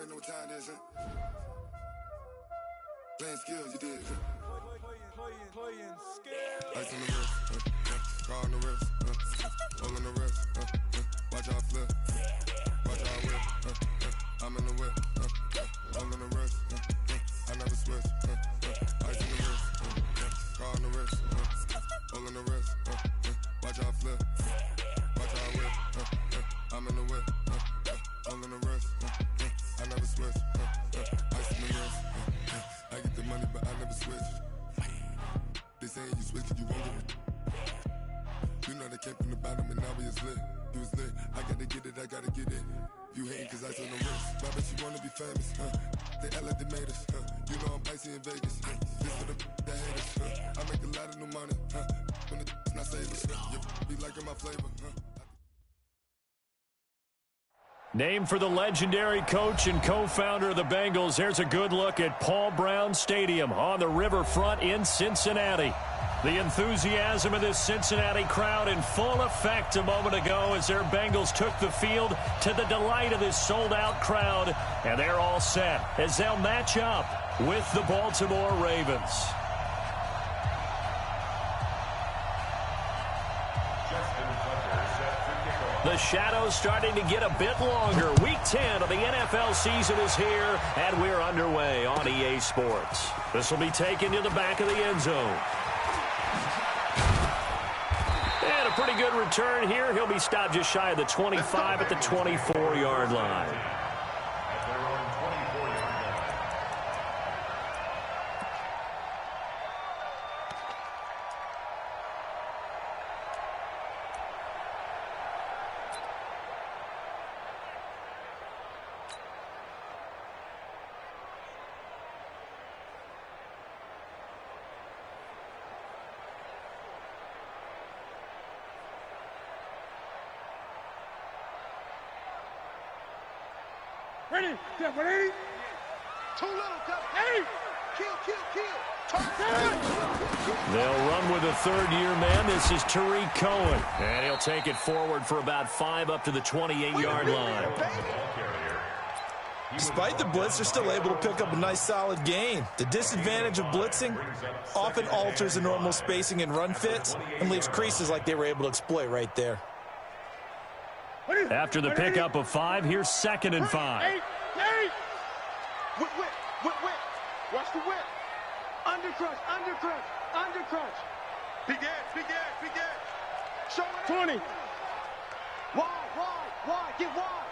already know what time it is, huh? Playing skills, you did. Playing skills. Ice on the wrist, car on the wrist, hole in the wrist, watch out flip, watch out whip, I'm in the whip, hole in the wrist, I never switch, ice on the wrist, car on the wrist, hole in the wrist, watch out flip, watch out whip, I'm in the whip, hole in the wrist, I never switch, ice on the wrist, I get the money but I never switch. They saying you switch it, you won't get it. You know they came from the bottom and now we is lit. You was lit, I gotta get it, I gotta get it. You hating cause I on the wrist. Why bet you wanna be famous, They act like they made us, You know I'm icy in Vegas, This for the that hate us, I make a lot of new money, When the not savers, You be liking my flavor, Named for the legendary coach and co-founder of the Bengals, here's a good look at Paul Brown Stadium on the riverfront in Cincinnati. The enthusiasm of this Cincinnati crowd in full effect a moment ago as their Bengals took the field to the delight of this sold-out crowd. And they're all set as they'll match up with the Baltimore Ravens. The shadow's starting to get a bit longer. Week 10 of the NFL season is here, and we're underway on EA Sports. This will be taken to the back of the end zone. And a pretty good return here. He'll be stopped just shy of the 25 at the 24-yard line. Ready? Yeah, ready? Too little, cut. Hey! Kill. They'll run with a third-year man. This is Tariq Cohen. And he'll take it forward for about 5 up to the 28-yard line. Despite the blitz, they're still able to pick up a nice, solid gain. The disadvantage of blitzing often alters the normal spacing and run fits and leaves creases like they were able to exploit right there. After the pickup of 5, here's 2nd and 5. Whip. Watch the whip. Undercrush. Big edge. Show it. 20. Wide. Get wide.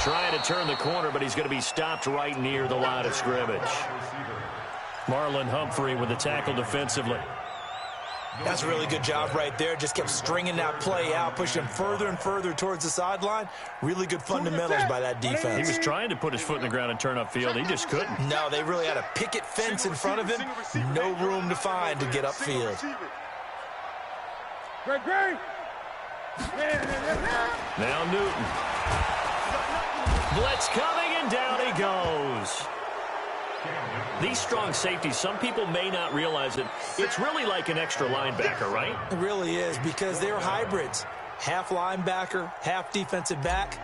Trying to turn the corner, but he's going to be stopped right near the line of scrimmage. Marlon Humphrey with the tackle defensively. That's a really good job right there. Just kept stringing that play out, pushing him further and further towards the sideline. Really good fundamentals by that defense. He was trying to put his foot in the ground and turn upfield. He just couldn't. No, they really had a picket fence in front of him. No room to find to get upfield. Great. Now Newton. Blitz coming, and down he goes. These strong safeties, some people may not realize it. It's really like an extra linebacker, right? It really is, because they're hybrids. Half linebacker, half defensive back.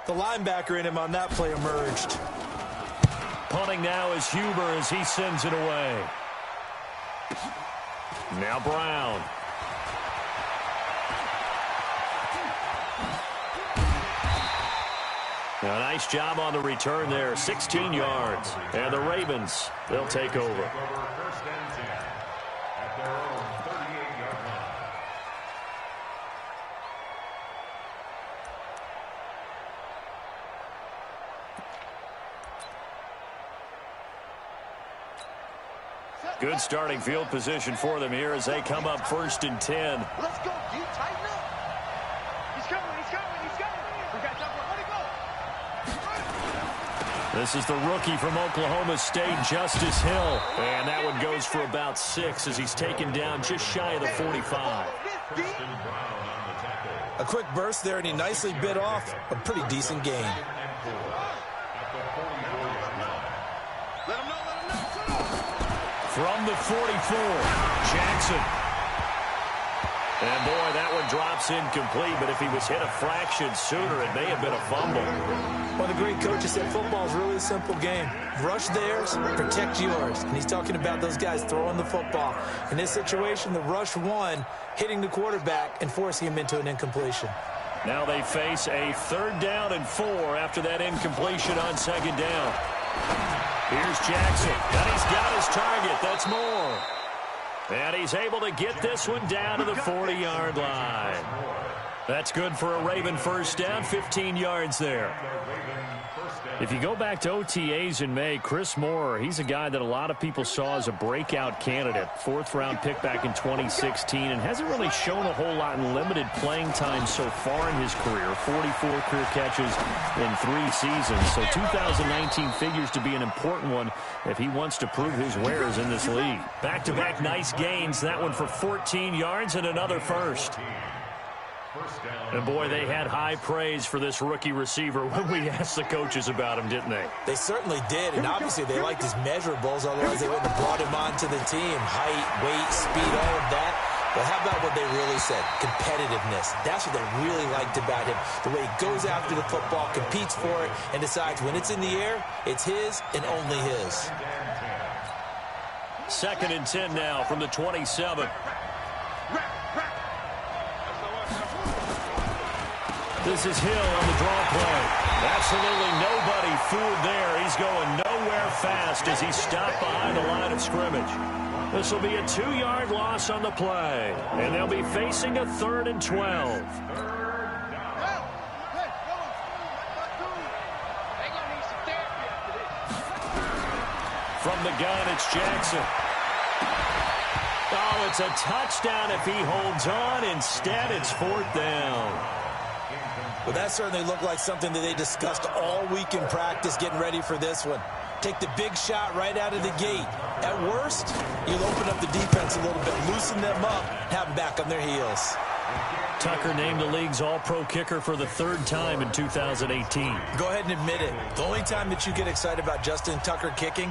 The linebacker in him on that play emerged. Punting now is Huber as he sends it away. Now Brown. A nice job on the return there, 16 yards. And the Ravens, they'll take over. Good starting field position for them here as they come up 1st and 10. Let's go, you tighten up. He's coming. We got time for let it go. This is the rookie from Oklahoma State, Justice Hill. And that one goes for about 6 as he's taken down just shy of the 45. A quick burst there, and he nicely bit off a pretty decent gain. From the 44, Jackson. And, boy, that one drops incomplete, but if he was hit a fraction sooner, it may have been a fumble. Well, the great coach has said football is really a simple game. Rush theirs, protect yours. And he's talking about those guys throwing the football. In this situation, the rush won, hitting the quarterback and forcing him into an incompletion. Now they face a 3rd down and 4 after that incompletion on 2nd down. Here's Jackson, and he's got his target. That's Moore. And he's able to get this one down to the 40-yard line. That's good for a Raven 1st down, 15 yards there. If you go back to OTAs in May, Chris Moore, he's a guy that a lot of people saw as a breakout candidate. 4th-round pick back in 2016 and hasn't really shown a whole lot in limited playing time so far in his career. 44 career catches in 3 seasons. So 2019 figures to be an important one if he wants to prove his wares in this league. Back-to-back nice gains. That one for 14 yards and another first. And, boy, they had high praise for this rookie receiver when we asked the coaches about him, didn't they? They certainly did, and obviously they liked his measurables, otherwise they wouldn't have brought him onto the team. Height, weight, speed, all of that. But how about what they really said? Competitiveness. That's what they really liked about him. The way he goes after the football, competes for it, and decides when it's in the air, it's his and only his. 2nd and 10 now from the 27. This is Hill on the draw play. Absolutely nobody fooled there. He's going nowhere fast as he's stopped behind the line of scrimmage. This will be a 2-yard loss on the play. And they'll be facing a 3rd and 12. From the gun, it's Jackson. Oh, it's a touchdown if he holds on. Instead, it's 4th down. Well, that certainly looked like something that they discussed all week in practice getting ready for this one. Take the big shot right out of the gate. At worst, you'll open up the defense a little bit, loosen them up, have them back on their heels. Tucker named the league's all-pro kicker for the 3rd time in 2018. Go ahead and admit it. The only time that you get excited about Justin Tucker kicking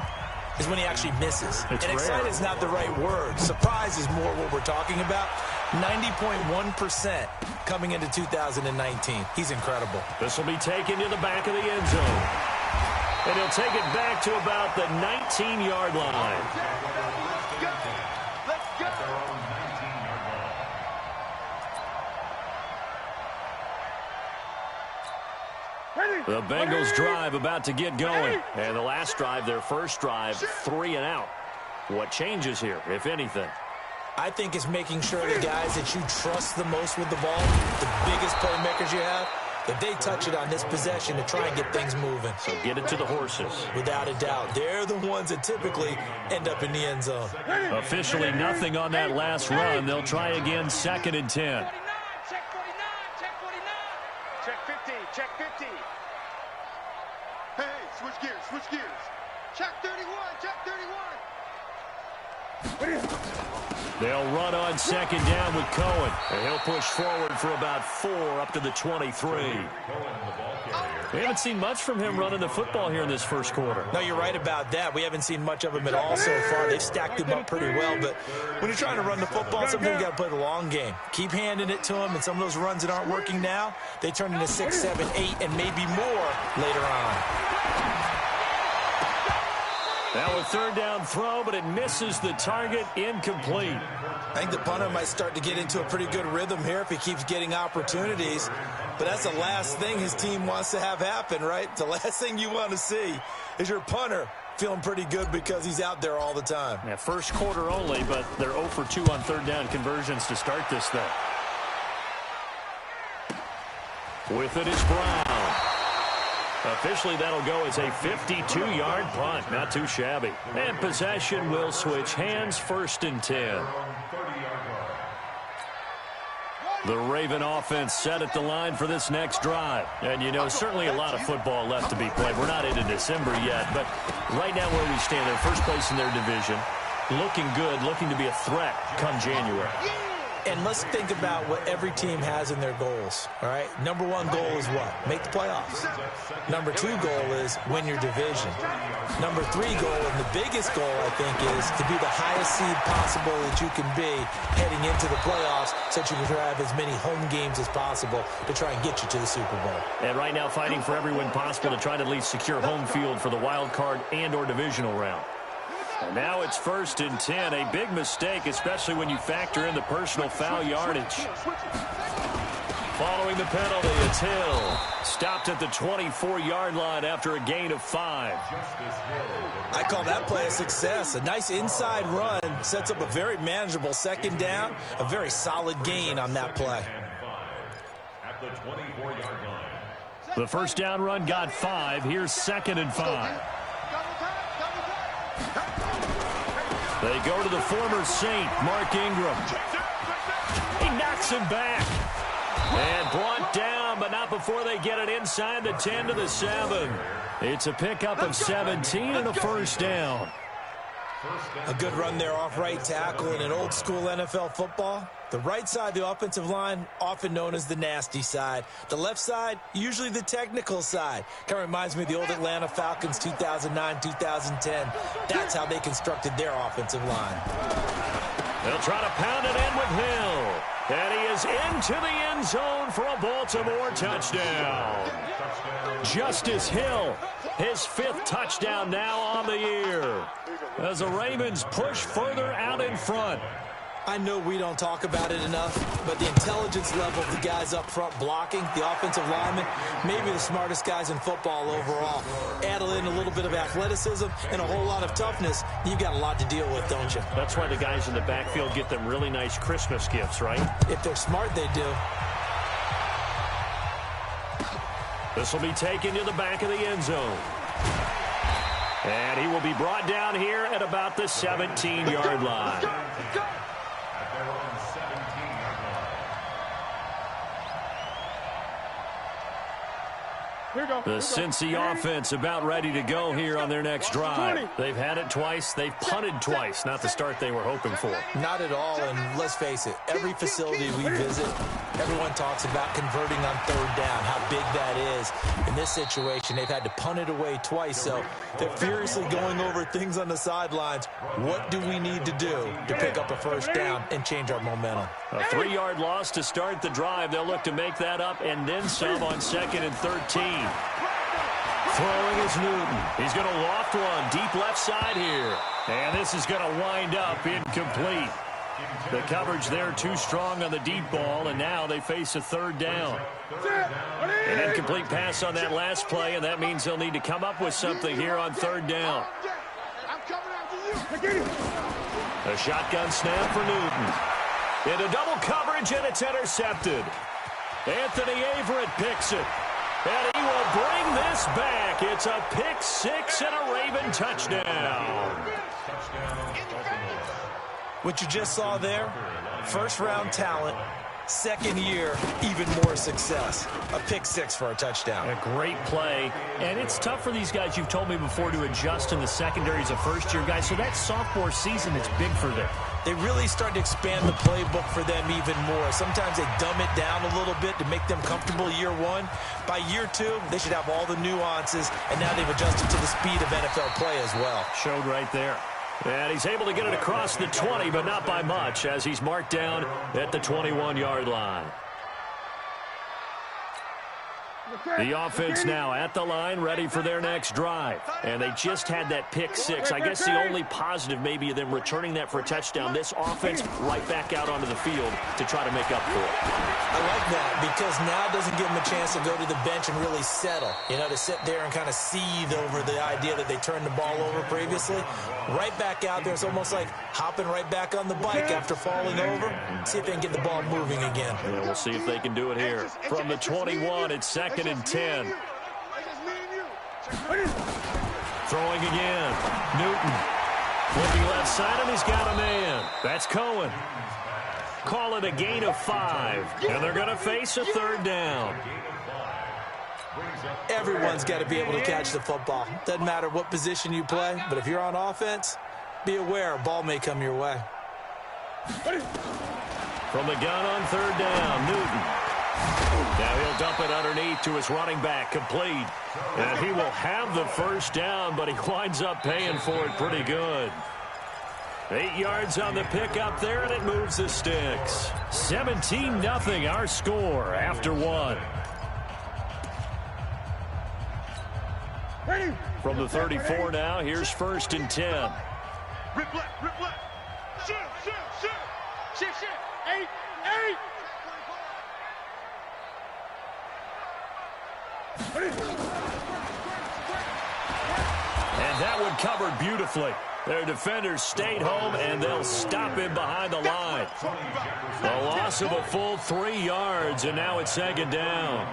is when he actually misses. It's and rare. excited is not the right word. Surprise is more what we're talking about. 90.1% coming into 2019. He's incredible. This will be taken to the back of the end zone. And he'll take it back to about the 19-yard line. Let's go. The Bengals drive about to get going. And the last drive, their first drive, 3 and out. What changes here, if anything? I think it's making sure the guys that you trust the most with the ball, the biggest playmakers you have, that they touch it on this possession to try and get things moving. So get it to the horses. Without a doubt. They're the ones that typically end up in the end zone. Officially nothing on that last run. They'll try again, 2nd and 10. Check 49, check 49. Check 50, check 50. Hey, switch gears. Check 31, check 31. They'll run on 2nd down with Cohen. And he'll push forward for about 4 up to the 23. We haven't seen much from him running the football here in this first quarter. No, you're right about that. We haven't seen much of him at all so far. They've stacked him up pretty well. But when you're trying to run the football, sometimes you got to play the long game. Keep handing it to him. And some of those runs that aren't working now, they turn into 6, 7, 8, and maybe more later on. Now a 3rd down throw, but it misses the target, incomplete. I think the punter might start to get into a pretty good rhythm here if he keeps getting opportunities. But that's the last thing his team wants to have happen, right? The last thing you want to see is your punter feeling pretty good because he's out there all the time. Yeah, first quarter only, but they're 0 for 2 on 3rd down conversions to start this thing. With it is Brown. Officially, that'll go as a 52-yard punt. Not too shabby. And possession will switch hands, 1st and 10. The Raven offense set at the line for this next drive. And, you know, certainly a lot of football left to be played. We're not into December yet, but right now where we stand, they're first place in their division. Looking good, looking to be a threat come January. And let's think about what every team has in their goals, all right? Number one goal is what? Make the playoffs. Number two goal is win your division. Number three goal, and the biggest goal, I think, is to be the highest seed possible that you can be heading into the playoffs so that you can have as many home games as possible to try and get you to the Super Bowl. And right now fighting for every win possible to try to at least secure home field for the wild card and or divisional round. And now it's 1st and 10. A big mistake, especially when you factor in the personal foul yardage. Following the penalty, it's Hill. Stopped at the 24-yard line after a gain of 5. I call that play a success. A nice inside run sets up a very manageable second down. A very solid gain on that play. At the 24-yard line. The first down run got 5. Here's 2nd and 5. They go to the former Saint, Mark Ingram. He knocks him back. And brought down, but not before they get it inside the 10 to the 7. It's a pickup of 17 and a first down. A good run there off right tackle in an old-school NFL football. The right side, the offensive line, often known as the nasty side. The left side, usually the technical side. Kind of reminds me of the old Atlanta Falcons 2009-2010. That's how they constructed their offensive line. They'll try to pound it in with Hill. And he is into the end zone for a Baltimore touchdown. Justice Hill, his 5th touchdown now on the year, as the Ravens push further out in front. I know we don't talk about it enough, but the intelligence level of the guys up front blocking, the offensive linemen, maybe the smartest guys in football overall. Add in a little bit of athleticism and a whole lot of toughness, you've got a lot to deal with, don't you? That's why the guys in the backfield get them really nice Christmas gifts, right? If they're smart, they do. This will be taken to the back of the end zone. And he will be brought down here at about the 17-yard line. The Cincy offense about ready to go here on their next drive. They've had it twice. They've punted twice. Not the start they were hoping for. Not at all, and let's face it, every facility we visit, everyone talks about converting on 3rd down, how big that is. In this situation, they've had to punt it away twice, so they're furiously going over things on the sidelines. What do we need to do to pick up a 1st down and change our momentum? A 3-yard loss to start the drive. They'll look to make that up and then some on 2nd and 13. Throwing is Newton. He's going to loft one deep left side here. And this is going to wind up incomplete. The coverage there too strong on the deep ball, and now they face a 3rd down. An incomplete pass on that last play, and that means they'll need to come up with something here on 3rd down. A shotgun snap for Newton. Into double coverage, and it's intercepted. Anthony Averett picks it. And he will bring this back. It's a pick 6 and a Raven touchdown. What you just saw there, 1st-round talent, 2nd year, even more success. A pick 6 for a touchdown. A great play. And it's tough for these guys, you've told me before, to adjust in the secondary as a first-year guy. So that sophomore season is big for them. They really start to expand the playbook for them even more. Sometimes they dumb it down a little bit to make them comfortable year 1. By year 2, they should have all the nuances, and now they've adjusted to the speed of NFL play as well. Showed right there. And he's able to get it across the 20, but not by much, as he's marked down at the 21-yard line. The offense now at the line, ready for their next drive. And they just had that pick 6. I guess the only positive maybe of them returning that for a touchdown. This offense right back out onto the field to try to make up for it. I like that because now it doesn't give them a chance to go to the bench and really settle. You know, to sit there and kind of seethe over the idea that they turned the ball over previously. Right back out there. It's almost like hopping right back on the bike after falling over. See if they can get the ball moving again. Yeah, we'll see if they can do it here. From the 21, it's 2nd and 10. Throwing again. Newton. Flipping left side, and he's got a man. That's Cohen. Call it a gain of 5. And they're going to face a 3rd down. Everyone's got to be able to catch the football. Doesn't matter what position you play, but if you're on offense, be aware a ball may come your way. From the gun on third down, Newton. Now he'll dump it underneath to his running back, complete. And he will have the first down, but he winds up paying for it pretty good. 8 yards on the pickup there, and it moves the sticks. 17-0 our score after 1. From the 34 now, here's 1st and 10. Rip left, rip left. Shoot, shoot, shoot. Shoot, shoot. 8, 8. And that one covered beautifully. Their defenders stayed home, and they'll stop him behind the line. A loss of a full 3 yards, and now it's 2nd down.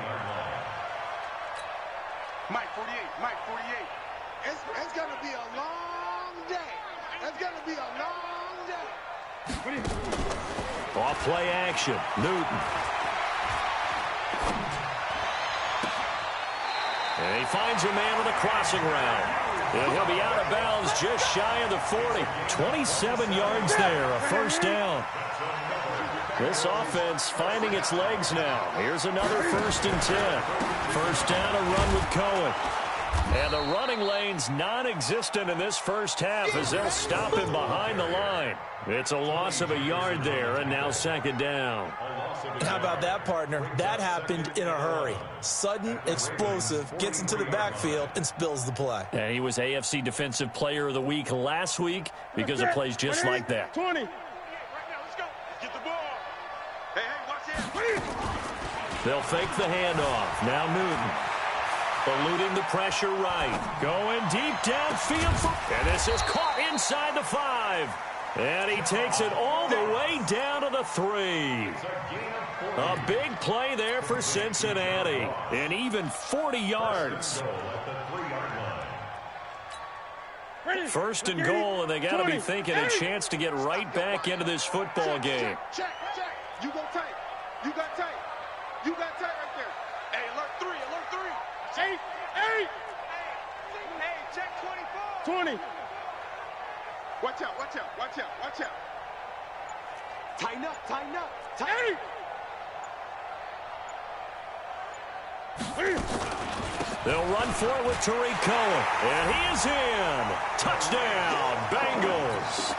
Mike 48, Mike 48. It's going to be a long day. It's going to be a long day. Off play action, Newton. And he finds a man on the crossing route. And he'll be out of bounds just shy of the 40. 27 yards there, a first down. This offense finding its legs now. Here's another 1st and 10. First down, a run with Cohen. And the running lane's non-existent in this first half as they'll stop him behind the line. It's a loss of a yard there, and now 2nd down. How about that, partner? That happened in a hurry. Sudden, explosive, gets into the backfield, and spills the play. And he was AFC Defensive Player of the Week last week because of plays just like that. 20. Right now, let's go. Get the ball. Hey, watch it. They'll fake the handoff. Now Newton. Eluding the pressure right. Going deep downfield. And this is caught inside the 5. And he takes it all the way down to the 3. A big play there for Cincinnati. And even 40 yards. 1st and goal, and they got to be thinking a chance to get right back into this football game. Check. You go tight. You got tight. You got tight right there. Hey, alert 3, alert 3. 8. Hey, check 24. 20. Watch out, watch out, watch out, watch out. Tighten up, tighten up. Hey! They'll run for it with Tariq Cohen. And he is in. Touchdown, Bengals.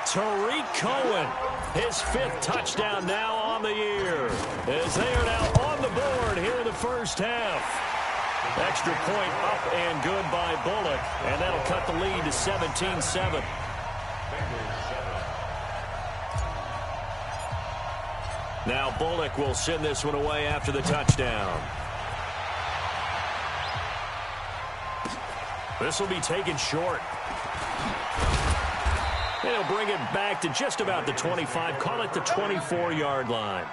Tariq Cohen, his 5th touchdown now on the year. As they are now on the board here in the first half. Extra point up and good by Bullock. And that'll cut the lead to 17-7. Now Bullock will send this one away after the touchdown. This will be taken short. And he'll bring it back to just about the 25. Call it the 24-yard line.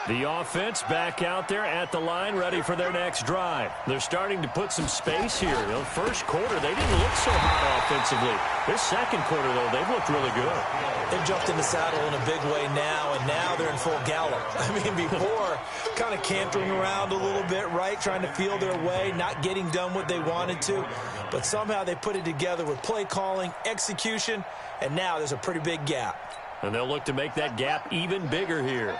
The offense back out there at the line, ready for their next drive. They're starting to put some space here. You know, first quarter, they didn't look so hot offensively. This second quarter, though, they've looked really good. They've jumped in the saddle in a big way now, and now they're in full gallop. I mean, before, kind of cantering around a little bit, right, trying to feel their way, not getting done what they wanted to. But somehow they put it together with play calling, execution, and now there's a pretty big gap. And they'll look to make that gap even bigger here.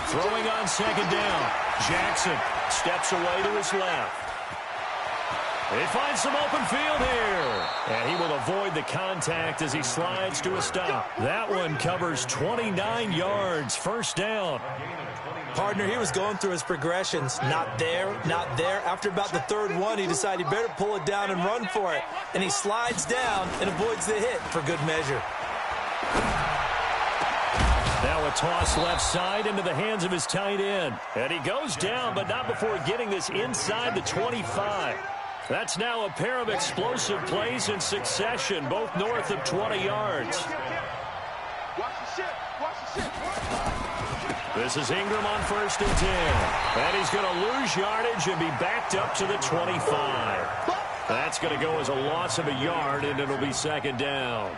Throwing on second down. Jackson steps away to his left. He finds some open field here. And he will avoid the contact as he slides to a stop. That one covers 29 yards. First down. Partner, he was going through his progressions. Not there, not there. After about the 3rd one, he decided he better pull it down and run for it. And he slides down and avoids the hit for good measure. Now a toss left side into the hands of his tight end. And he goes down, but not before getting this inside the 25. That's now a pair of explosive plays in succession, both north of 20 yards. Watch the shit. Watch the shit. This is Ingram on 1st and 10. And he's going to lose yardage and be backed up to the 25. That's going to go as a loss of a yard, and it'll be second down.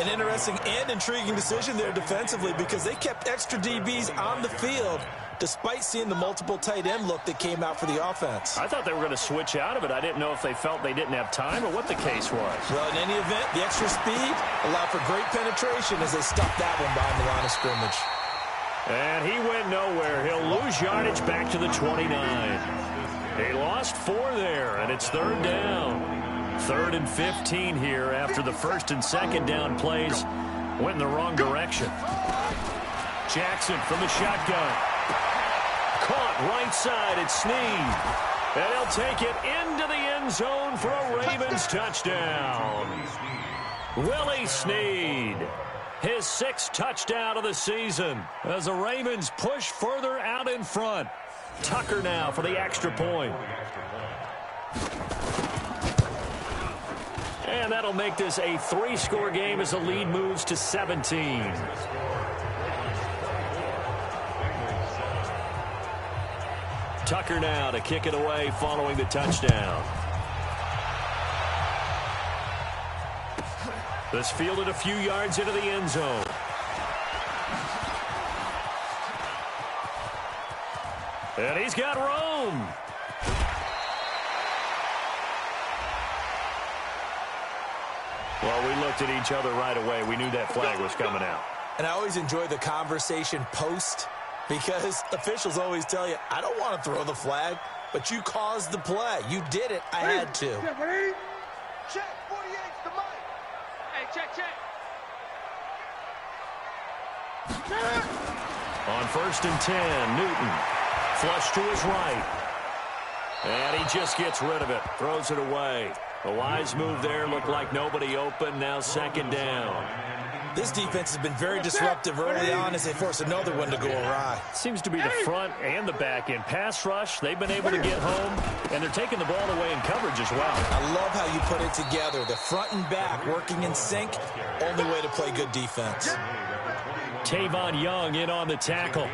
An interesting and intriguing decision there defensively because they kept extra DBs on the field, despite seeing the multiple tight end look that came out for the offense. I thought they were going to switch out of it. I didn't know if they felt they didn't have time or what the case was. Well, in any event, the extra speed allowed for great penetration as they stuffed that one behind the line of scrimmage. And he went nowhere. He'll lose yardage back to the 29. He lost 4 there, and it's 3rd down. 3rd and 15 here after the 1st and 2nd down plays went in the wrong direction. Jackson from the shotgun. Caught right side. It's Snead. And he'll take it into the end zone for a Ravens touchdown. Willie Snead. His 6th touchdown of the season as the Ravens push further out in front. Tucker now for the extra point. And that'll make this a 3-score game as the lead moves to 17. Tucker now to kick it away following the touchdown. This fielded a few yards into the end zone. And he's got room. Well, we looked at each other right away. We knew that flag was coming out. And I always enjoy the conversation post because officials always tell you, I don't want to throw the flag, but you caused the play. You did it. I had to. Check, 48's the mic. Hey, check. On 1st and 10, Newton. Flush to his right. And he just gets rid of it. Throws it away. A wise move there. Looked like nobody open. Now 2nd down. This defense has been very disruptive early on as they force another one to go awry. Seems to be the front and the back end. Pass rush, they've been able to get home, and they're taking the ball away in coverage as well. I love how you put it together. The front and back working in sync. Only way to play good defense. Tavon Young in on the tackle.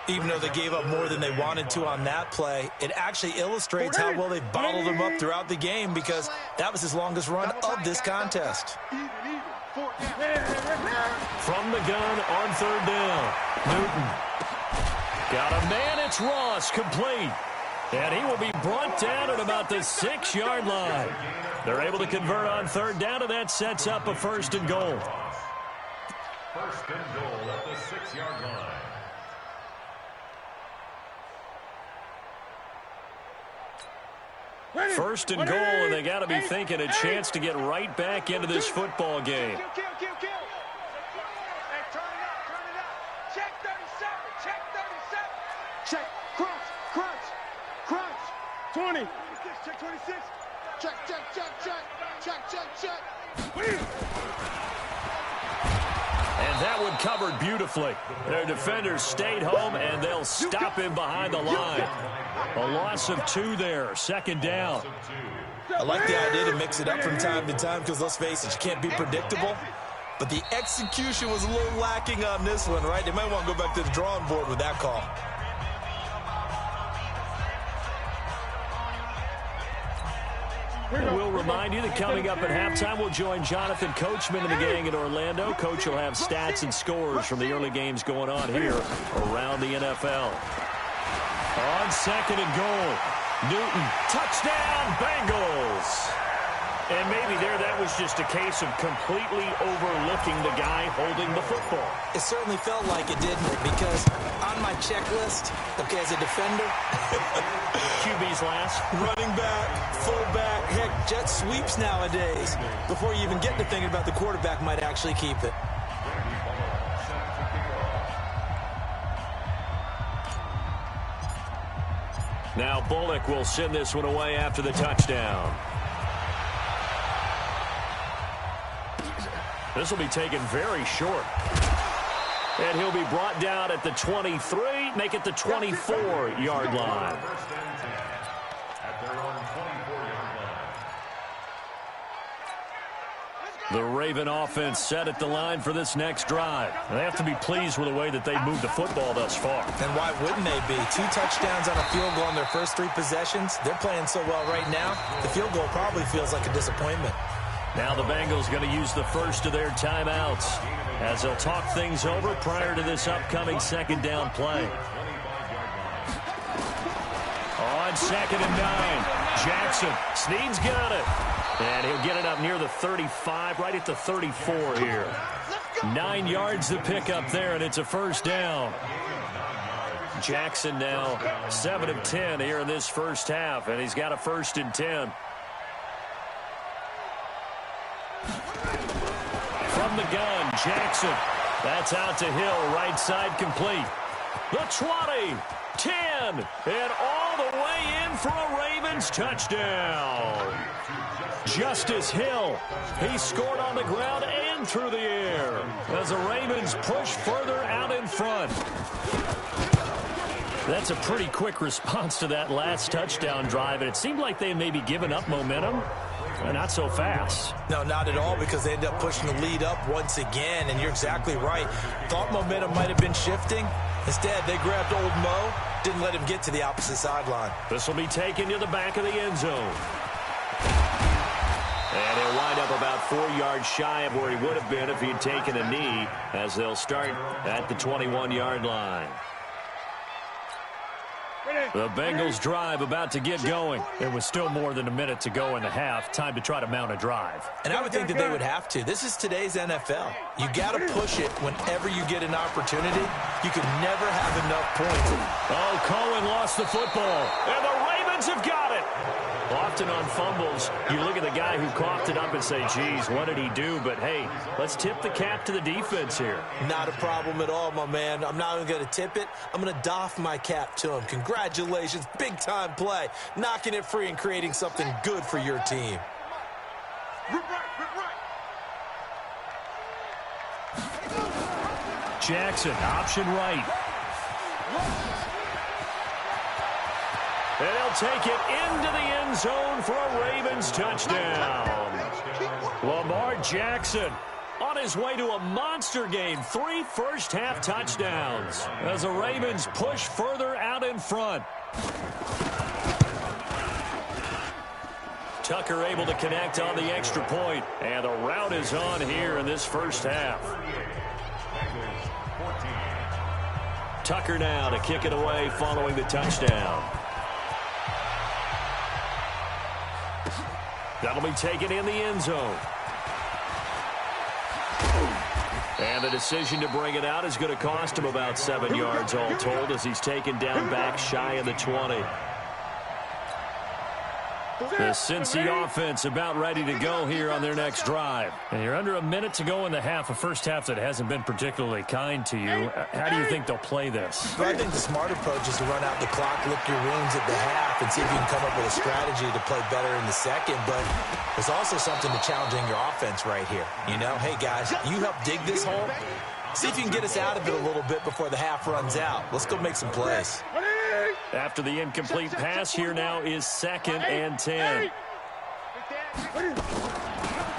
Even though they gave up more than they wanted to on that play, it actually illustrates how well they bottled him up throughout the game because that was his longest run of this contest. From the gun on 3rd down. Newton. Got a man, it's Ross, complete. And he will be brought down at about the 6-yard line. They're able to convert on 3rd down, and that sets up a 1st and goal. 1st and goal at the 6-yard line. First and goal, and they got to be thinking a chance to get right back into this football game. Kill. Hey, turn it up. Check 37. Check, crunch. 20. Check 26. Check. And that one covered beautifully. Their defenders stayed home, and they'll stop him behind the line. A loss of 2 there, 2nd down. I like the idea to mix it up from time to time because, let's face it, you can't be predictable. But the execution was a little lacking on this one, right? They might want to go back to the drawing board with that call. We'll remind you that coming up at halftime, we'll join Jonathan Coachman and the gang in Orlando. Coach will have stats and scores from the early games going on here around the NFL. On 2nd and goal, Newton, touchdown, Bengals. And maybe there that was just a case of completely overlooking the guy holding the football. It certainly felt like it, didn't it? Because on my checklist, okay, as a defender, QB's last. running back, fullback, heck, jet sweeps nowadays. Before you even get to thinking about the quarterback might actually keep it. Now Bullock will send this one away after the touchdown. This will be taken very short. And he'll be brought down at the 23, make it the 24-yard line. The Raven offense set at the line for this next drive. They have to be pleased with the way that they moved the football thus far. And why wouldn't they be? 2 touchdowns on a field goal in their first 3 possessions. They're playing so well right now, the field goal probably feels like a disappointment. Now the Bengals going to use the first of their timeouts. as they'll talk things over prior to this upcoming second down play. On 2nd and 9, Jackson. Snead's got it. And he'll get it up near the 35, right at the 34 here. 9 yards to pick up there, and it's a first down. Jackson now 7 of 10 here in this first half, and he's got a 1st and 10. From the gun, Jackson. That's out to Hill, right side complete. The 20, 10, and all the way in for a Ravens touchdown. Justice Hill, he scored on the ground and through the air as the Ravens push further out in front. That's a pretty quick response to that last touchdown drive, and it seemed like they may be giving up momentum. Not so fast. No, not at all, because they end up pushing the lead up once again, and you're exactly right. Thought momentum might have been shifting. Instead, they grabbed old Mo, didn't let him get to the opposite sideline. This will be taken to the back of the end zone. And he'll wind up about 4 yards shy of where he would have been if he'd taken a knee, as they'll start at the 21-yard line. The Bengals drive about to get going. It was still more than a minute to go in the half. Time to try to mount a drive. And I would think that they would have to. This is today's NFL. You got to push it whenever you get an opportunity. You can never have enough points. Oh, Cohen lost the football. And the Ravens have got it. Often on fumbles, you look at the guy who coughed it up and say, geez, what did he do? But, hey, let's tip the cap to the defense here. Not a problem at all, my man. I'm not even going to tip it. I'm going to doff my cap to him. Congratulations. Big-time play. Knocking it free and creating something good for your team. Jackson, option right. And they'll take it into the end zone for a Ravens touchdown. Lamar Jackson on his way to a monster game. 3 first-half touchdowns as the Ravens push further out in front. Tucker able to connect on the extra point. And the route is on here in this first half. Tucker now to kick it away following the touchdown. That'll be taken in the end zone. And the decision to bring it out is going to cost him about 7 yards all told, as he's taken down back shy of the 20. The Cincy offense about ready to go here on their next drive. And you're under a minute to go in the half, a first half that hasn't been particularly kind to you. How do you think they'll play this? Well, I think the smart approach is to run out the clock, lick your wounds at the half, and see if you can come up with a strategy to play better in the second. But there's also something to challenging your offense right here. You know, hey, guys, you help dig this hole. See if you can get us out of it a little bit before the half runs out. Let's go make some plays. After the incomplete pass, here now is 2nd and 10.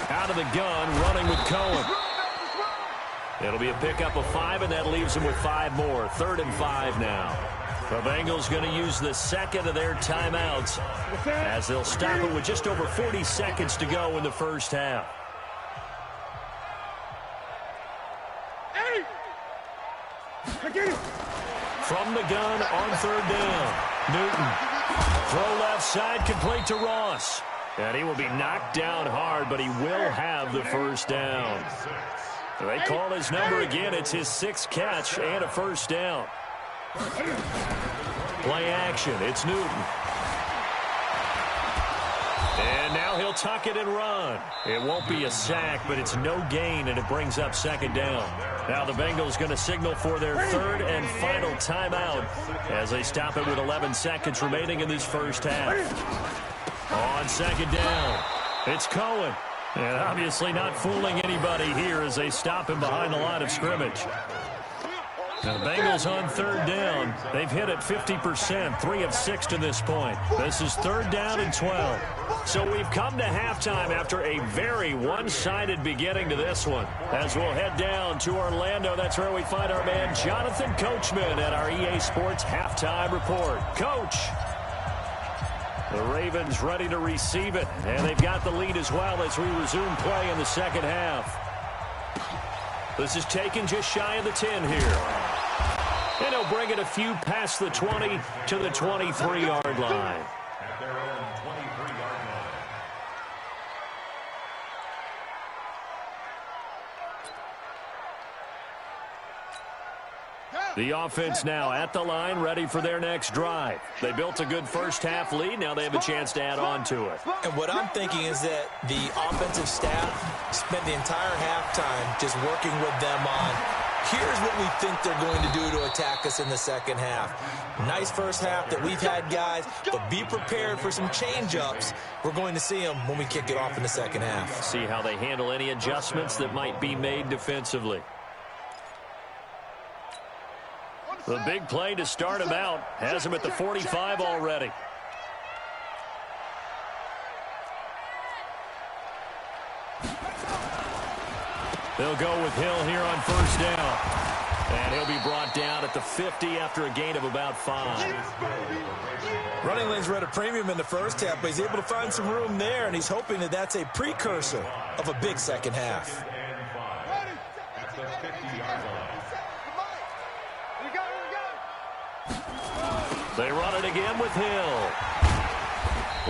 Out of the gun, running with Cohen. It'll be a pickup of 5, and that leaves them with 5 more. 3rd and 5 now. The Bengals going to use the second of their timeouts as they'll stop it with just over 40 seconds to go in the first half. From the gun on 3rd down. Newton. Throw left side, complete to Ross. And he will be knocked down hard, but he will have the first down. They call his number again. It's his 6th catch and a first down. Play action. It's Newton. And now he'll tuck it and run. It won't be a sack, but it's no gain, and it brings up 2nd down. Now the Bengals going to signal for their 3rd and final timeout as they stop it with 11 seconds remaining in this first half. On 2nd down, it's Cohen. And obviously not fooling anybody here as they stop him behind the line of scrimmage. Now the Bengals on 3rd down. They've hit it 50%, 3 of 6 to this point. This is 3rd down and 12. So we've come to halftime after a very one-sided beginning to this one. As we'll head down to Orlando, that's where we find our man Jonathan Coachman at our EA Sports Halftime Report. Coach, the Ravens ready to receive it, and they've got the lead as well as we resume play in the second half. This is taken just shy of the 10 here. And he'll bring it a few past the 20 to the 23-yard line. At their own 23-yard line. The offense now at the line, ready for their next drive. They built a good first-half lead. Now they have a chance to add on to it. And what I'm thinking is that the offensive staff spent the entire halftime just working with them on, here's what we think they're going to do to attack us in the second half. Nice first half that we've had, guys, but be prepared for some change-ups. We're going to see them when we kick it off in the second half. See how they handle any adjustments that might be made defensively. The big play to start him out has him at the 45 already. They'll go with Hill here on first down. And he'll be brought down at the 50 after a gain of about 5. Running lanes were at a premium in the first half, but he's able to find some room there, and he's hoping that that's a precursor of a big second half. At the 50-yard line. They run it again with Hill.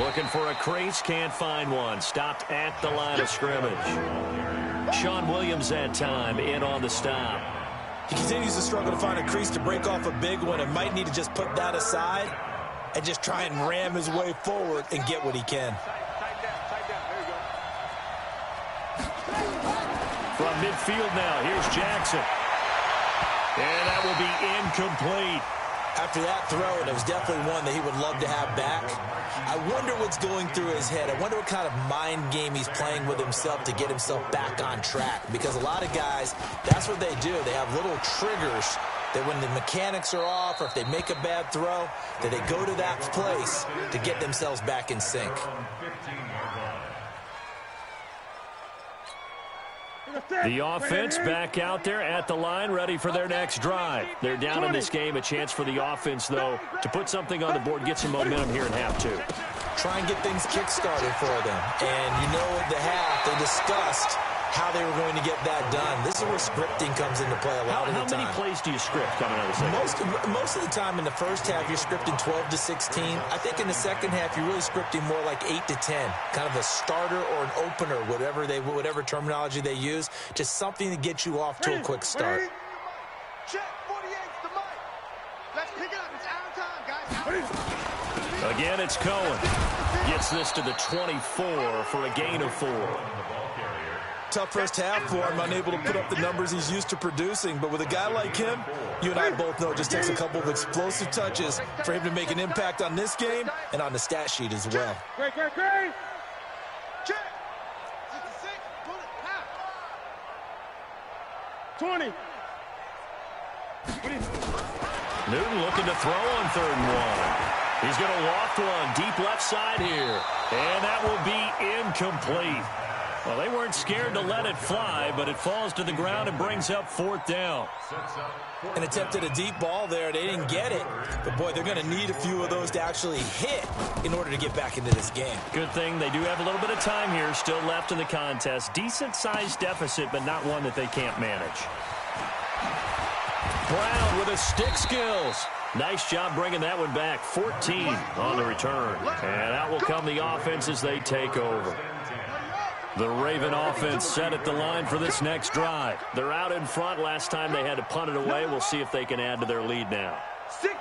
Looking for a crease, can't find one. Stopped at the line of scrimmage. Sean Williams that time in on the stop. He continues to struggle to find a crease to break off a big one and might need to just put that aside and just try and ram his way forward and get what he can. From midfield now, here's Jackson. And that will be incomplete. After that throw, it was definitely one that he would love to have back. I wonder what's going through his head. I wonder what kind of mind game he's playing with himself to get himself back on track. Because a lot of guys, that's what they do. They have little triggers that when the mechanics are off or if they make a bad throw, that they go to that place to get themselves back in sync. The offense back out there at the line, ready for their next drive. They're down in this game. A chance for the offense, though, to put something on the board, get some momentum here in half 2. Try and get things kick-started for them. And you know at the half, they discussed how they were going to get that done. This is where scripting comes into play a lot of the time. How many plays do you script coming out of the second? Most of the time in the first half, you're scripting 12 to 16. I think in the second half, you're really scripting more like 8 to 10. Kind of a starter or an opener, whatever terminology they use. Just something to get you off to a quick start. Check 48's the mic. Let's pick it up. It's our time, guys. Again, it's Cohen. Gets this to the 24 for a gain of 4. Tough first half for him, unable to put up the numbers he's used to producing. But with a guy like him, you and I both know it just takes a couple of explosive touches for him to make an impact on this game and on the stat sheet as well. Great. Check. 66. Pull it. Half. 20. Newton looking to throw on 3rd and 1. He's going to loft one deep left side here. And that will be incomplete. Well, they weren't scared to let it fly, but it falls to the ground and brings up 4th down. An attempt at a deep ball there. They didn't get it. But, boy, they're going to need a few of those to actually hit in order to get back into this game. Good thing they do have a little bit of time here still left in the contest. Decent-sized deficit, but not one that they can't manage. Brown with his stick skills. Nice job bringing that one back. 14 on the return. And out will come the offense as they take over. The Raven offense set at the line for this next drive. They're out in front. Last time they had to punt it away. We'll see if they can add to their lead now.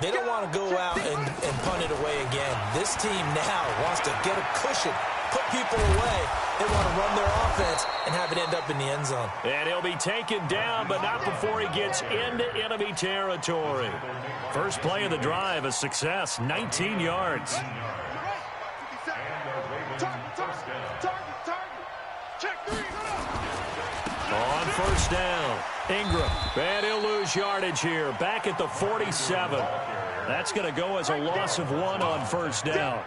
They don't want to go out and punt it away again. This team now wants to get a cushion, put people away. They want to run their offense and have it end up in the end zone. And he'll be taken down, but not before he gets into enemy territory. First play of the drive, a success, 19 yards. On first down, Ingram. And he'll lose yardage here. Back at the 47. That's going to go as a loss of 1 on first down.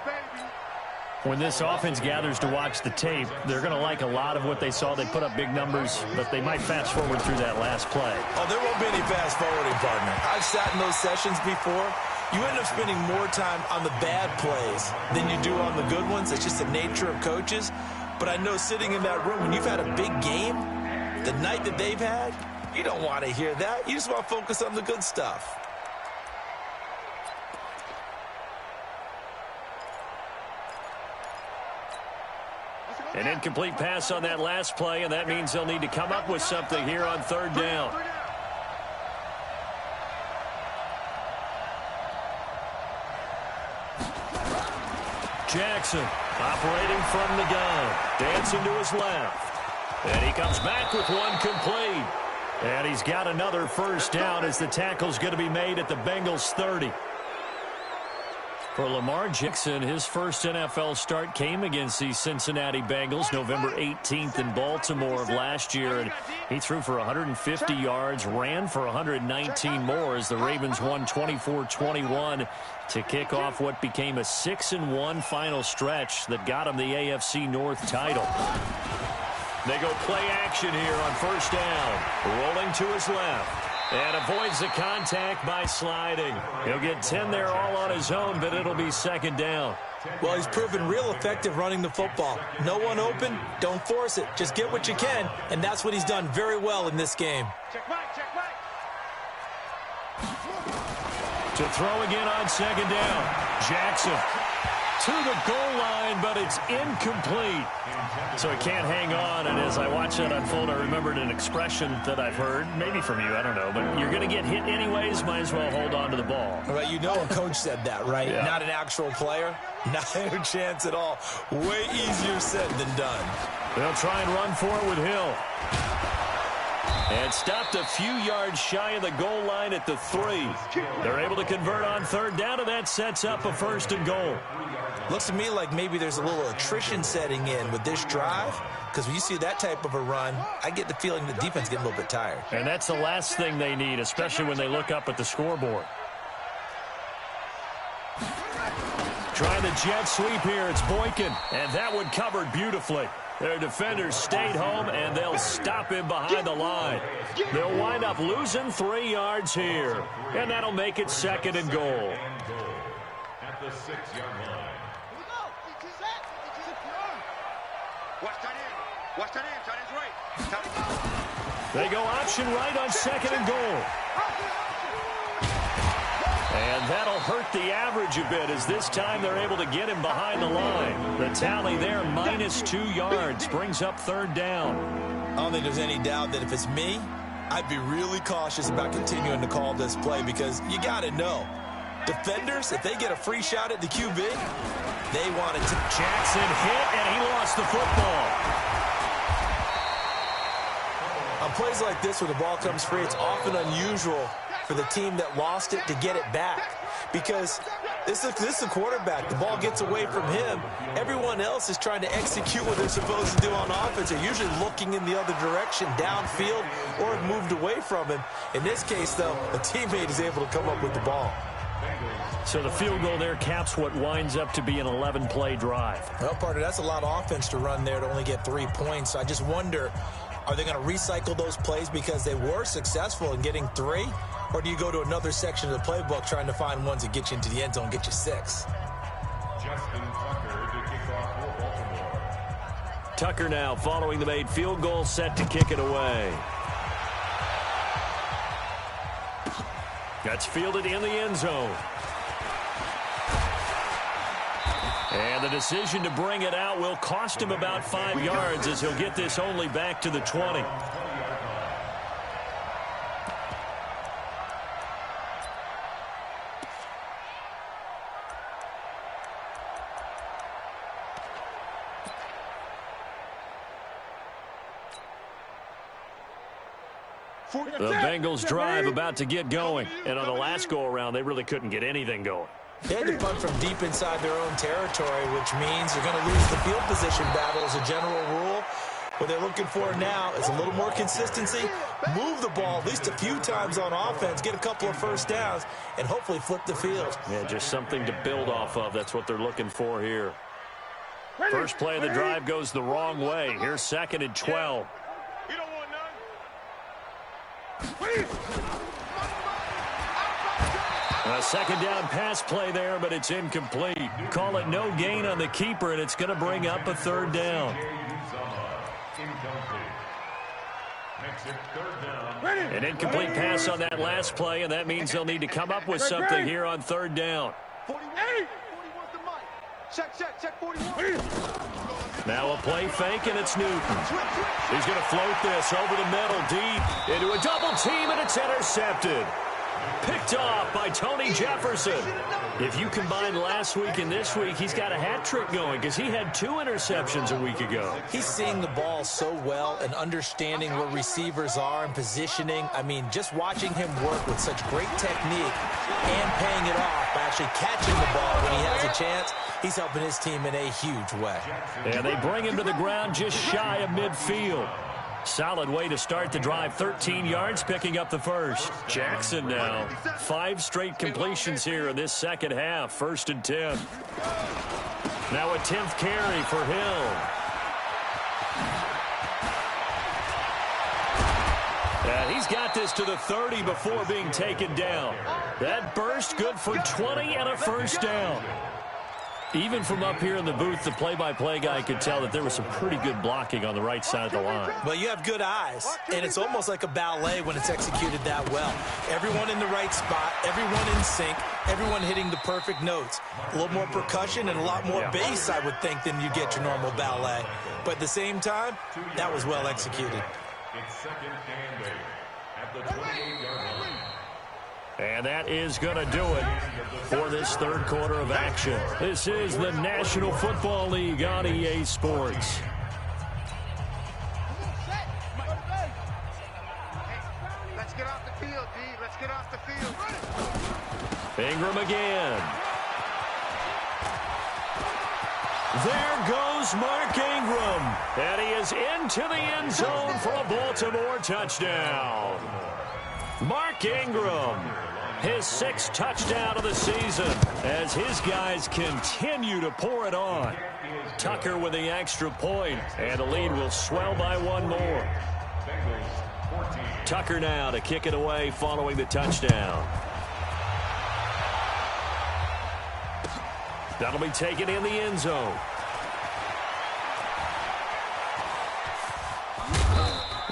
When this offense gathers to watch the tape, they're going to like a lot of what they saw. They put up big numbers, but they might fast forward through that last play. Oh, there won't be any fast forwarding, partner. I've sat in those sessions before. You end up spending more time on the bad plays than you do on the good ones. It's just the nature of coaches. But I know sitting in that room, when you've had a big game, the night that they've had, You don't want to hear that. You just want to focus on the good stuff. An incomplete pass on that last play, and that means they'll need to come up with something here on third down. Jackson operating from the gun, dancing to his left. And he comes back with one complete. And he's got another first down as the tackle's going to be made at the Bengals 30. For Lamar Jackson, his first NFL start came against the Cincinnati Bengals November 18th in Baltimore of last year. And he threw for 150 yards, ran for 119 more as the Ravens won 24-21 to kick off what became a 6-1 final stretch that got him the AFC North title. They go play action here on first down. Rolling to his left. And avoids the contact by sliding. He'll get 10 there all on his own, but it'll be second down. Well, he's proven real effective running the football. No one open, don't force it. Just get what you can, and that's what he's done very well in this game. Check back, check back. To throw again on second down. Jackson to the goal line, but it's incomplete. So he can't hang on, and as I watch that unfold, I remembered an expression that I've heard, maybe from you, I don't know, but you're going to get hit anyways, might as well hold on to the ball. All right, you know a coach said that, right? Yeah. Not an actual player. Not a chance at all. Way easier said than done. They'll try and run for it with Hill. And stopped a few yards shy of the goal line at the 3. They're able to convert on third down, and that sets up a first and goal. Looks to me like maybe there's a little attrition setting in with this drive, because when you see that type of a run, I get the feeling the defense getting a little bit tired. And that's the last thing they need, especially when they look up at the scoreboard. Trying the jet sweep here, it's Boykin, and that one covered beautifully. Their defenders stayed home, and they'll stop him behind the line. They'll wind up losing 3 yards here, and that'll make it second and goal. At the 6-yard line. Watch that in. Watch that in. Tight end's right. They go option right on second and goal. And that'll hurt the average a bit as this time they're able to get him behind the line. The tally there, -2 yards, brings up third down. I don't think there's any doubt that if it's me, I'd be really cautious about continuing to call this play because you got to know. Defenders, if they get a free shot at the QB, they want it to. Jackson hit, and he lost the football. On plays like this where the ball comes free, it's often unusual for the team that lost it to get it back because this is a quarterback. The ball gets away from him. Everyone else is trying to execute what they're supposed to do on offense. They're usually looking in the other direction, downfield, or have moved away from him. In this case, though, a teammate is able to come up with the ball. So the field goal there caps what winds up to be an 11-play drive. Well, partner, that's a lot of offense to run there to only get 3 points. So I just wonder, are they going to recycle those plays because they were successful in getting 3? Or do you go to another section of the playbook trying to find ones that get you into the end zone and get you 6? Justin Tucker to kick off for Baltimore. Tucker now following the made field goal, set to kick it away. That's fielded in the end zone. And the decision to bring it out will cost him about 5 yards as he'll get this only back to the 20. The Bengals drive about to get going. And on the last go-around, they really couldn't get anything going. They had to punt from deep inside their own territory, which means they're going to lose the field position battle as a general rule. What they're looking for now is a little more consistency, move the ball at least a few times on offense, get a couple of first downs, and hopefully flip the field. Yeah, just something to build off of. That's what they're looking for here. First play of the drive goes the wrong way. Here's second and 12. You don't want none. A second down pass play there, but it's incomplete. Call it no gain on the keeper, and it's going to bring up a third down. Makes it third down. An incomplete pass on that last play, and that means they'll need to come up with something here on third down. 41 the mic. Check 41. Now a play fake, and it's Newton. He's going to float this over the middle, deep, into a double team, and it's intercepted. Picked off by Tony Jefferson. If you combine last week and this week, he's got a hat trick going because he had 2 interceptions a week ago. He's seeing the ball so well and understanding where receivers are and positioning. I mean, just watching him work with such great technique and paying it off by actually catching the ball when he has a chance, he's helping his team in a huge way. And they bring him to the ground just shy of midfield. Solid way to start the drive. 13 yards, picking up the first. Jackson now. 5 straight completions here in this second half. 1st and 10. Now a 10th carry for Hill. And he's got this to the 30 before being taken down. That burst good for 20 and a first down. Even from up here in the booth, the play-by-play guy could tell that there was some pretty good blocking on the right side of the line. Well, you have good eyes, and it's almost like a ballet when it's executed that well. Everyone in the right spot, everyone in sync, everyone hitting the perfect notes. A little more percussion and a lot more bass, I would think, than you get your normal ballet. But at the same time, that was well executed. It's 2nd and 8 at the 28-yard line. And that is going to do it for this third quarter of action. This is the National Football League on EA Sports. Let's get off the field, D. Let's get off the field. Ingram again. There goes Mark Ingram. And he is into the end zone for a Baltimore touchdown. Mark Ingram, his 6th touchdown of the season as his guys continue to pour it on. Tucker with the extra point, and the lead will swell by 1 more. Tucker now to kick it away following the touchdown. That'll be taken in the end zone.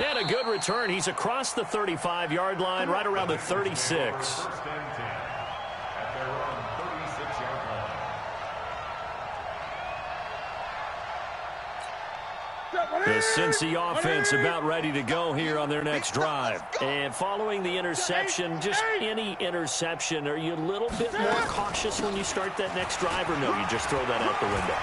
And a good return. He's across the 35-yard line, right around the 36. 1st and 10 at their own 36-yard line. The Cincy offense about ready to go here on their next drive. And following the interception, just any interception, are you a little bit more cautious when you start that next drive, or no, you just throw that out the window?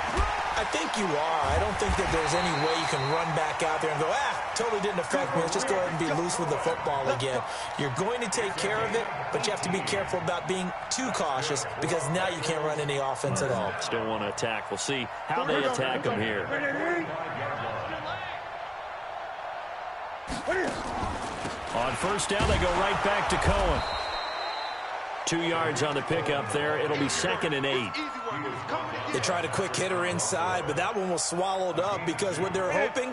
I think you are. I don't think that there's any way you can run back out there and go, totally didn't affect me. Let's just go ahead and be loose with the football again. You're going to take care of it, but you have to be careful about being too cautious because now you can't run any offense at all. Still want to attack. We'll see how they attack them here. On 1st down, they go right back to Cohen. 2 yards on the pickup there. It'll be 2nd and 8. They tried a quick hitter inside, but that one was swallowed up because what they're hoping,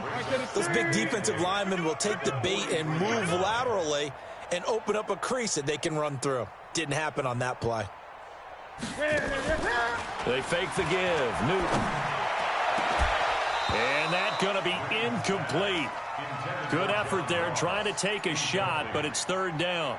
those big defensive linemen will take the bait and move laterally and open up a crease that they can run through. Didn't happen on that play. They fake the give. Newton. And that's going to be incomplete. Good effort there, trying to take a shot, but it's 3rd down.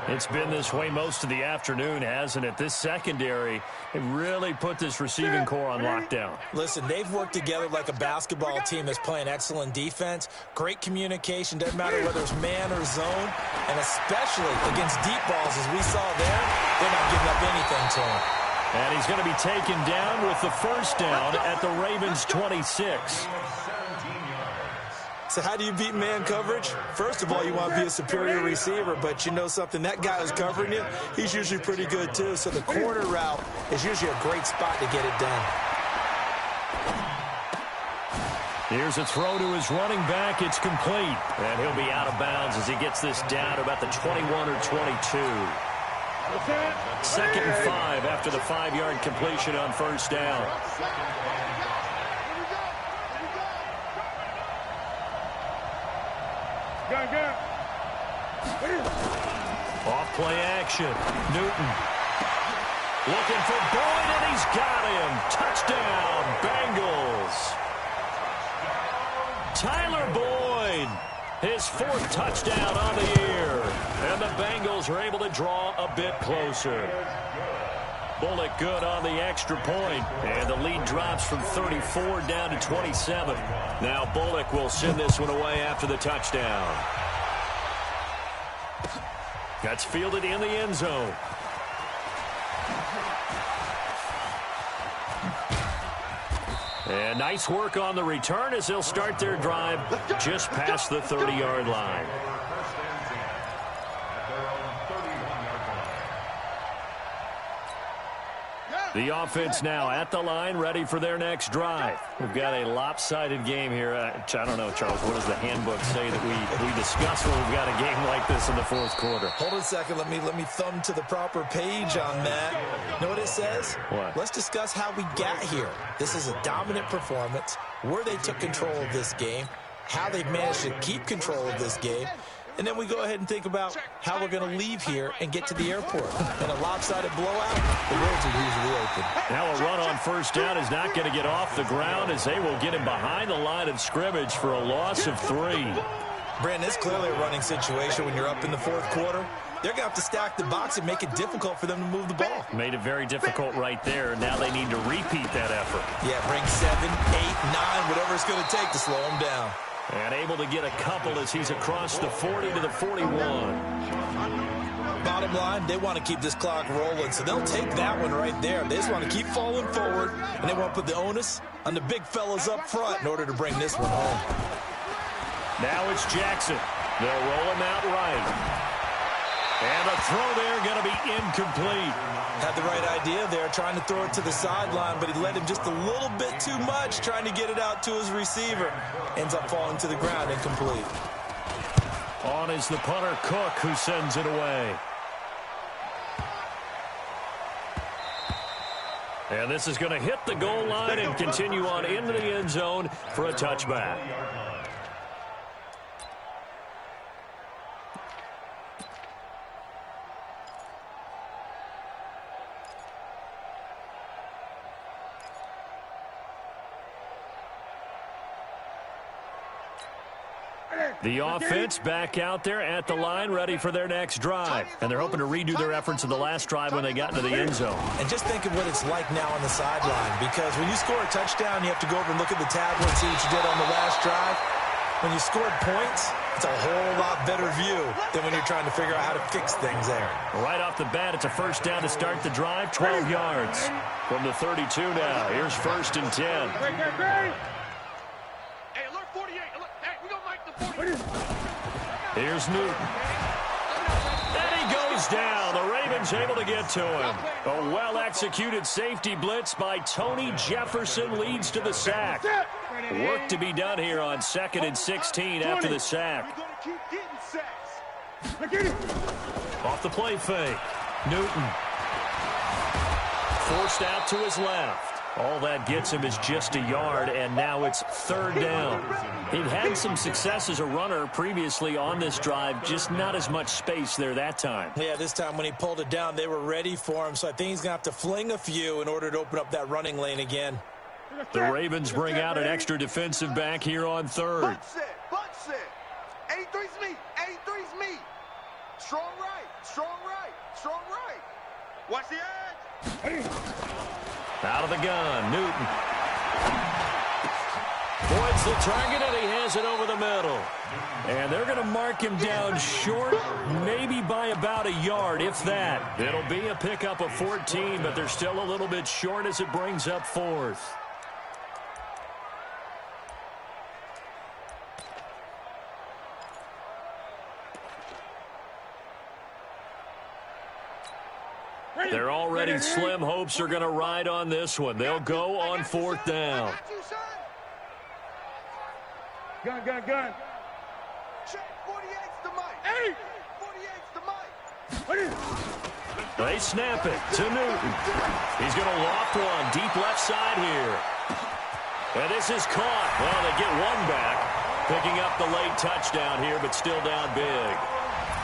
It's been this way most of the afternoon, hasn't it? This secondary, it really put this receiving core on lockdown. Listen, they've worked together like a basketball team that's playing excellent defense. Great communication, doesn't matter whether it's man or zone, and especially against deep balls, as we saw there, they're not giving up anything to him. And he's going to be taken down with the 1st down at the Ravens' 26. So how do you beat man coverage? First of all, you want to be a superior receiver, but you know something, that guy who's covering you, he's usually pretty good too. So the corner route is usually a great spot to get it done. Here's a throw to his running back. It's complete. And he'll be out of bounds as he gets this down to about the 21 or 22. 2nd and 5 after the 5-yard completion on 1st down. Off play action. Newton looking for Boyd, and he's got him. Touchdown, Bengals. Tyler Boyd His fourth touchdown on the year. And the Bengals are able to draw a bit closer. Bullock good on the extra point. And the lead drops from 34 down to 27. Now Bullock will send this one away after the touchdown. That's fielded in the end zone. And nice work on the return as they'll start their drive just past the 30-yard line. The offense now at the line, ready for their next drive. We've got a lopsided game here. I don't know, Charles, what does the handbook say that we discuss when we've got a game like this in the fourth quarter? Hold on a second. Let me thumb to the proper page on that. You know what it says? What? Let's discuss how we got here. This is a dominant performance, where they took control of this game, how they've managed to keep control of this game, and then we go ahead and think about how we're going to leave here and get to the airport. In a lopsided blowout, the roads are usually open. Now a run on first down is not going to get off the ground as they will get him behind the line of scrimmage for a loss of 3. Brandon, it's clearly a running situation when you're up in the fourth quarter. They're going to have to stack the box and make it difficult for them to move the ball. Made it very difficult right there. Now they need to repeat that effort. Yeah, bring 7, 8, 9, whatever it's going to take to slow them down. And able to get a couple as he's across the 40 to the 41. Bottom line, they want to keep this clock rolling, so they'll take that one right there. They just want to keep falling forward, and they want to put the onus on the big fellas up front in order to bring this one home. Now it's Jackson. They'll roll him out right. And the throw there going to be incomplete. Had the right idea there, trying to throw it to the sideline, but he led him just a little bit too much, trying to get it out to his receiver. Ends up falling to the ground, incomplete. On is the punter, Cook, who sends it away. And this is going to hit the goal line and continue on into the end zone for a touchback. The offense back out there at the line, ready for their next drive. And they're hoping to redo their efforts in the last drive when they got into the end zone. And just think of what it's like now on the sideline, because when you score a touchdown, you have to go over and look at the tablet and see what you did on the last drive. When you scored points, it's a whole lot better view than when you're trying to figure out how to fix things there. Right off the bat, it's a first down to start the drive, 12 yards. From the 32 now, here's 1st and 10. Here's Newton. And he goes down. The Ravens able to get to him. A well-executed safety blitz by Tony Jefferson leads to the sack. Work to be done here on 2nd and 16 after the sack. Off the play fake. Newton. Forced out to his left. All that gets him is just a yard, and now it's 3rd down. He'd had some success as a runner previously on this drive, just not as much space there that time. Yeah, this time when he pulled it down, they were ready for him, so I think he's going to have to fling a few in order to open up that running lane again. The Ravens bring out an extra defensive back here on 3rd. Buck set. 83's me. 83's me. Strong right. Strong right. Strong right. Watch the edge. Out of the gun, Newton. Points the target, and he has it over the middle. And they're going to mark him down short, maybe by about a yard, if that. It'll be a pickup of 14, but they're still a little bit short as it brings up 4th. They're already slim hopes are going to ride on this one. They'll go on 4th down. Gun. Check 48's the mic. Hey! 48's the mic. They snap it to Newton. He's going to loft one deep left side here. And this is caught. Well, they get one back, picking up the late touchdown here, but still down big.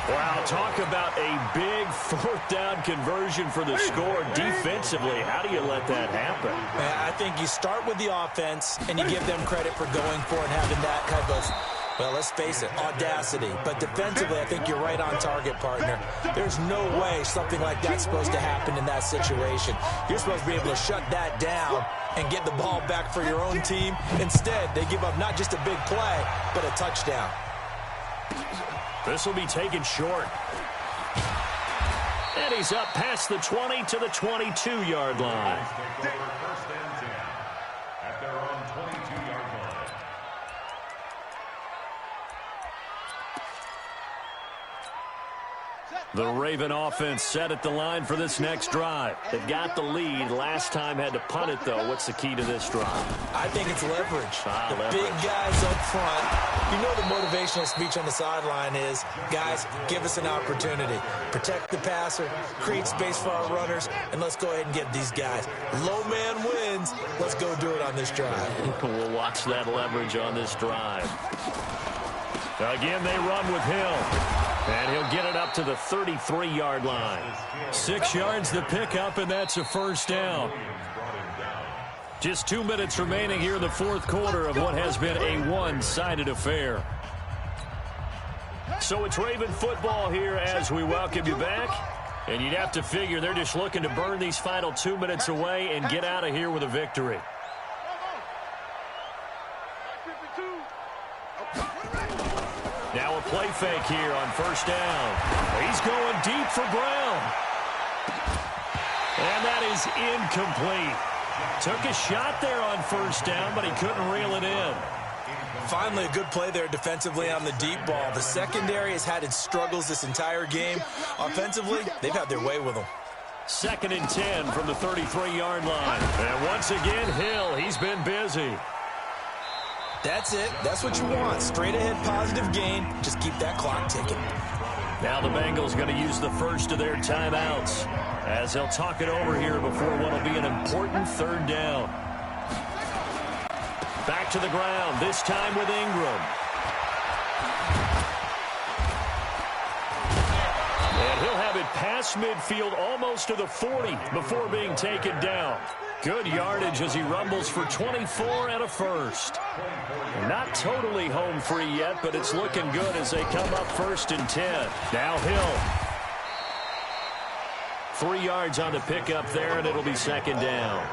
Wow, talk about a big 4th down conversion for the score defensively. How do you let that happen? I think you start with the offense, and you give them credit for going for it and having that type of Well, let's face it, audacity. But defensively, I think you're right on target, partner. There's no way something like that's supposed to happen in that situation. You're supposed to be able to shut that down and get the ball back for your own team. Instead, they give up not just a big play, but a touchdown. This will be taken short. And he's up past the 20 to the 22-yard line. First and 10 at their own 22-yard line. The Raven offense set at the line for this next drive. They've got the lead. Last time had to punt it, though. What's the key to this drive? I think it's leverage. The leverage. big guys up front. You know the motivational speech on the sideline is, guys, give us an opportunity. Protect the passer, create space for our runners, and let's go ahead and get these guys. Low man wins. Let's go do it on this drive. We'll watch that leverage on this drive. Again, they run with Hill. And he'll get it up to the 33-yard line. 6 yards the pickup, and that's a first down. Just 2 minutes remaining here in the fourth quarter of what has been a one-sided affair. So it's Raven football here as we welcome you back. And you'd have to figure they're just looking to burn these final 2 minutes away and get out of here with a victory. Now a play fake here on first down. He's going deep for Brown. And that is incomplete. Took a shot there on first down, but he couldn't reel it in. Finally, a good play there defensively on the deep ball. The secondary has had its struggles this entire game. Offensively, they've had their way with them. 2nd and 10 from the 33-yard line. And once again, Hill, he's been busy. That's it. That's what you want. Straight ahead positive gain. Just keep that clock ticking. Now the Bengals going to use the first of their timeouts as they'll talk it over here before what will be an important third down. Back to the ground, this time with Ingram. And he'll have it past midfield almost to the 40 before being taken down. Good yardage as he rumbles for 24 and a first. Not totally home free yet, but it's looking good as they come up 1st and 10. Now Hill. 3 yards on the pickup there, and it'll be 2nd down.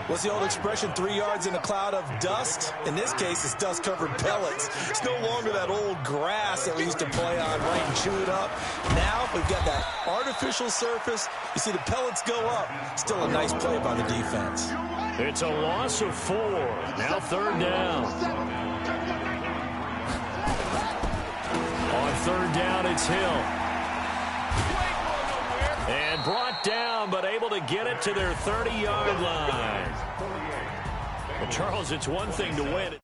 What's the old expression, 3 yards in a cloud of dust? In this case, it's dust-covered pellets. It's no longer that old grass that we used to play on, right, and chew it up. Now we've got that artificial surface. You see the pellets go up. Still a nice play by the defense. It's a loss of 4. Now 3rd down. On 3rd down, it's Hill. And brought down, but able to get it to their 30-yard line. Well, Charles, it's one thing to win.